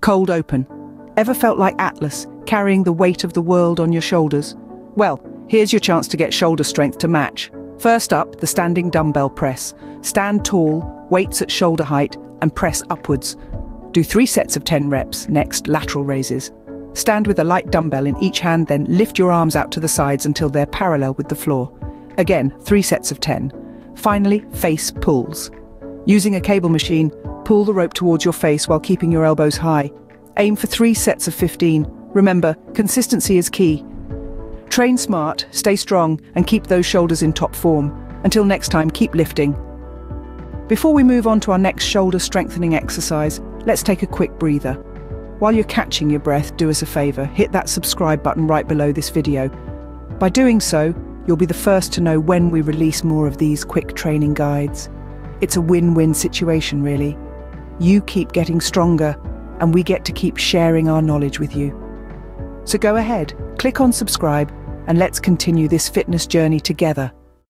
Cold open. Ever felt like Atlas, carrying the weight of the world on your shoulders? Well, here's your chance to get shoulder strength to match. First up, the standing dumbbell press. Stand tall, weights at shoulder height, and press upwards. Do 3 sets of 10 reps. Next, lateral raises. Stand with a light dumbbell in each hand, then lift your arms out to the sides until they're parallel with the floor. Again, 3 sets of 10. Finally, face pulls. Using a cable machine, pull the rope towards your face while keeping your elbows high. Aim for 3 sets of 15. Remember, consistency is key. Train smart, stay strong, and keep those shoulders in top form. Until next time, keep lifting. Before we move on to our next shoulder strengthening exercise, let's take a quick breather. While you're catching your breath, do us a favor, hit that subscribe button right below this video. By doing so, you'll be the first to know when we release more of these quick training guides. It's a win-win situation, really. You keep getting stronger, and we get to keep sharing our knowledge with you. So go ahead, click on subscribe, and let's continue this fitness journey together.